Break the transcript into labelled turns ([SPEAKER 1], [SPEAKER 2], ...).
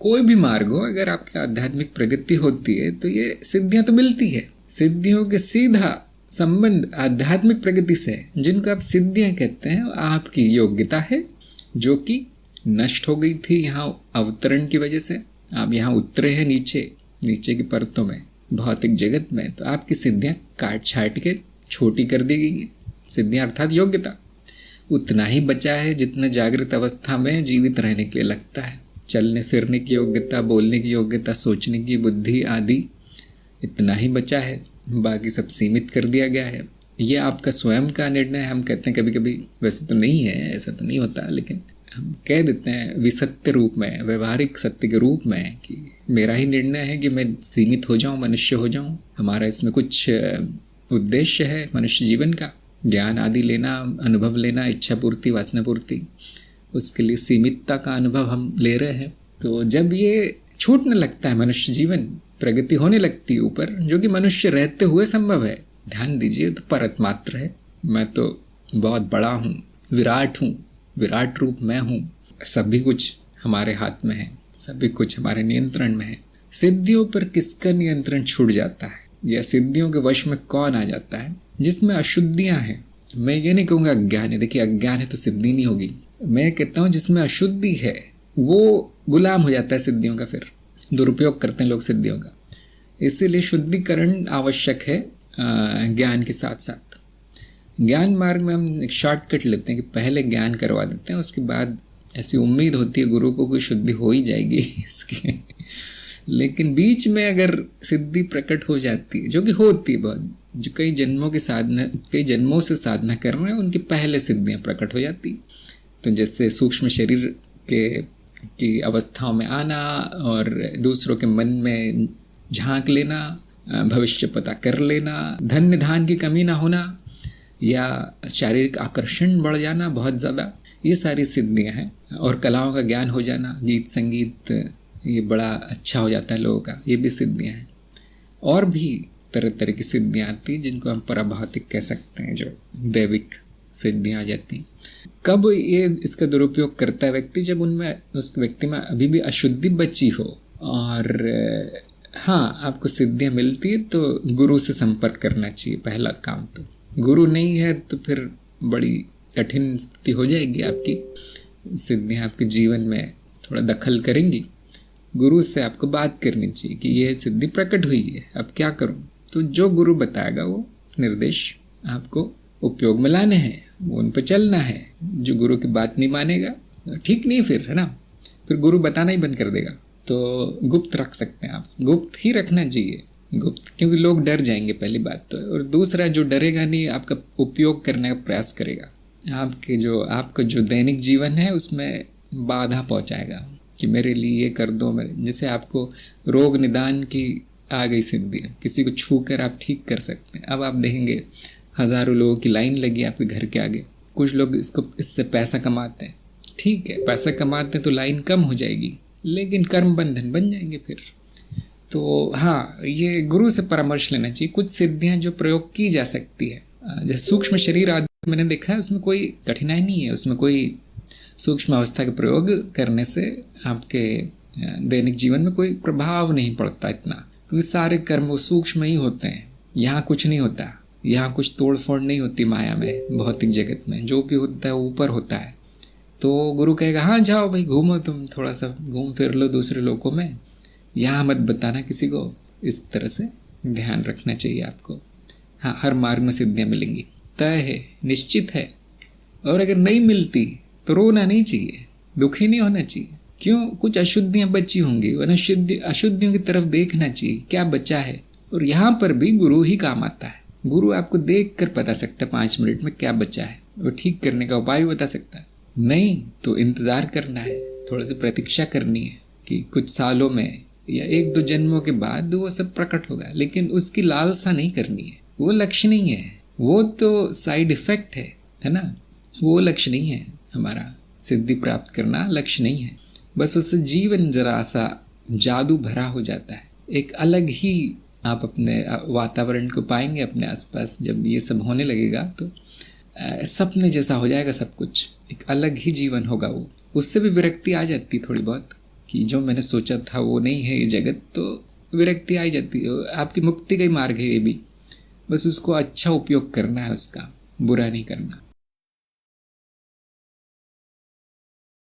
[SPEAKER 1] कोई भी मार्ग हो, अगर आपकी आध्यात्मिक प्रगति होती है तो ये सिद्धियां तो मिलती है। सिद्धियों के सीधा संबंध आध्यात्मिक प्रगति से है। जिनको आप सिद्धियां कहते हैं आपकी योग्यता है जो कि नष्ट हो गई थी यहाँ अवतरण की वजह से। आप यहाँ उतरे हैं नीचे की परतों में, भौतिक जगत में, तो आपकी सिद्धियां काट छाट के छोटी कर दी गई है। सिद्धियां अर्थात योग्यता उतना ही बचा है जितना जागृत अवस्था में जीवित रहने के लिए लगता है। चलने फिरने की योग्यता, बोलने की योग्यता, सोचने की बुद्धि आदि इतना ही बचा है, बाकी सब सीमित कर दिया गया है। ये आपका स्वयं का निर्णय है। हम कहते हैं कभी कभी, वैसे तो नहीं है, ऐसा तो नहीं होता, लेकिन हम कह देते हैं विसत्य रूप में, व्यवहारिक सत्य के रूप में कि मेरा ही निर्णय है कि मैं सीमित हो जाऊं, मनुष्य हो जाऊं। हमारा इसमें कुछ उद्देश्य है मनुष्य जीवन का, ज्ञान आदि लेना, अनुभव लेना, इच्छा पूर्ति, वासना पूर्ति, उसके लिए सीमितता का अनुभव हम ले रहे हैं। तो जब ये छूटने लगता है मनुष्य जीवन, प्रगति होने लगती है ऊपर, जो कि मनुष्य रहते हुए संभव है। ध्यान दीजिए, तो परत मात्र है। मैं तो बहुत बड़ा हूँ, विराट हूँ, विराट रूप मैं हूँ। सभी कुछ हमारे हाथ में है, सभी कुछ हमारे नियंत्रण में है। सिद्धियों पर किसका नियंत्रण छूट जाता है, या सिद्धियों के वश में कौन आ जाता है? जिसमें अशुद्धियां हैं। मैं ये नहीं कहूँगा अज्ञान है, देखिए अज्ञान है तो सिद्धि नहीं होगी। मैं कहता हूँ जिसमें अशुद्धि है वो गुलाम हो जाता है सिद्धियों का, फिर दुरुपयोग करते हैं लोग सिद्धियों का। इसीलिए शुद्धिकरण आवश्यक है ज्ञान के साथ साथ। ज्ञान मार्ग में हम एक शॉर्टकट लेते हैं कि पहले ज्ञान करवा देते हैं, उसके बाद ऐसी उम्मीद होती है गुरु को कोई शुद्धि हो ही जाएगी इसकी। लेकिन बीच में अगर सिद्धि प्रकट हो जाती है, जो कि होती है बहुत, जो कई जन्मों से साधना कर रहे हैं, उनकी पहले सिद्धियां प्रकट हो जाती। तो जैसे सूक्ष्म शरीर की अवस्थाओं में आना, और दूसरों के मन में झांक लेना, भविष्य पता कर लेना, धन निधान की कमी ना होना, या शारीरिक आकर्षण बढ़ जाना बहुत ज़्यादा, ये सारी सिद्धियां हैं। और कलाओं का ज्ञान हो जाना, गीत संगीत ये बड़ा अच्छा हो जाता है लोगों का, ये भी सिद्धियां हैं। और भी तरह तरह की सिद्धियां आती हैं जिनको हम पराभौतिक कह सकते हैं, जो दैविक सिद्धियां आ जाती हैं। कब ये इसका दुरुपयोग करता है व्यक्ति? जब उनमें, उस व्यक्ति में अभी भी अशुद्धि बची हो, और हाँ आपको सिद्धियां मिलती है तो गुरु से संपर्क करना चाहिए पहला काम। तो गुरु नहीं है तो फिर बड़ी कठिन स्थिति हो जाएगी आपकी, सिद्धियां आपके जीवन में थोड़ा दखल करेंगी। गुरु से आपको बात करनी चाहिए कि यह सिद्धि प्रकट हुई है, अब क्या करूं? तो जो गुरु बताएगा वो निर्देश आपको उपयोग में लाने हैं, वो उन पर चलना है। जो गुरु की बात नहीं मानेगा ठीक नहीं, फिर है ना, फिर गुरु बताना ही बंद कर देगा। तो गुप्त रख सकते हैं आप, गुप्त ही रखना चाहिए, गुप्त, क्योंकि लोग डर जाएंगे पहली बात तो। और दूसरा, जो डरेगा नहीं आपका उपयोग करने का प्रयास करेगा, आपका जो दैनिक जीवन है उसमें बाधा पहुंचाएगा कि मेरे लिए ये कर दो। मेरे जैसे आपको रोग निदान की आ गई सिद्धि, किसी को छू कर आप ठीक कर सकते हैं। अब आप देखेंगे हज़ारों लोगों की लाइन लगी आपके घर के आगे। कुछ लोग इससे पैसा कमाते हैं, ठीक है, पैसा कमाते हैं तो लाइन कम हो जाएगी, लेकिन कर्म बंधन बन जाएंगे फिर। तो हाँ, ये गुरु से परामर्श लेना चाहिए। कुछ सिद्धियां जो प्रयोग की जा सकती है, जैसे सूक्ष्म शरीर आदि मैंने देखा है, उसमें कोई कठिनाई नहीं है, उसमें कोई सूक्ष्म अवस्था के प्रयोग करने से आपके दैनिक जीवन में कोई प्रभाव नहीं पड़ता इतना, क्योंकि सारे कर्म वो सूक्ष्म ही होते हैं। यहाँ कुछ नहीं होता, यहाँ कुछ तोड़ फोड़ नहीं होती माया में, भौतिक जगत में जो भी होता है वो ऊपर होता है। तो गुरु कहेगा हाँ जाओ भाई, घूमो, तुम थोड़ा सा घूम फिर लो दूसरे लोगों में, यहाँ मत बताना किसी को। इस तरह से ध्यान रखना चाहिए आपको। हाँ, हर मार्ग में सिद्धियाँ मिलेंगी, तय है, निश्चित है। और अगर नहीं मिलती तो रोना नहीं चाहिए, दुखी नहीं होना चाहिए। क्यों? कुछ अशुद्धियाँ बची होंगी, अशुद्धियों की तरफ देखना चाहिए क्या बचा है। और यहाँ पर भी गुरु ही काम आता है। गुरु आपको देख कर बता सकता है 5 मिनट में क्या बचा है, वो ठीक करने का उपाय भी बता सकता है। नहीं तो इंतज़ार करना है, थोड़ा सी प्रतीक्षा करनी है कि कुछ सालों में या 1-2 जन्मों के बाद वो सब प्रकट होगा। लेकिन उसकी लालसा नहीं करनी है, वो लक्ष्य नहीं है, वो तो साइड इफेक्ट है ना, वो लक्ष्य नहीं है। हमारा सिद्धि प्राप्त करना लक्ष्य नहीं है। बस उससे जीवन जरा सा जादू भरा हो जाता है, एक अलग ही आप अपने वातावरण को पाएंगे अपने आसपास। जब ये सब होने लगेगा तो सपने जैसा हो जाएगा सब कुछ, एक अलग ही जीवन होगा वो। उससे भी विरक्ति आ जाती थोड़ी बहुत कि जो मैंने सोचा था वो नहीं है ये जगत, तो विरक्ति आ ही जाती है। आपकी मुक्ति का ही मार्ग है ये भी, बस उसको अच्छा उपयोग करना है, उसका बुरा नहीं करना।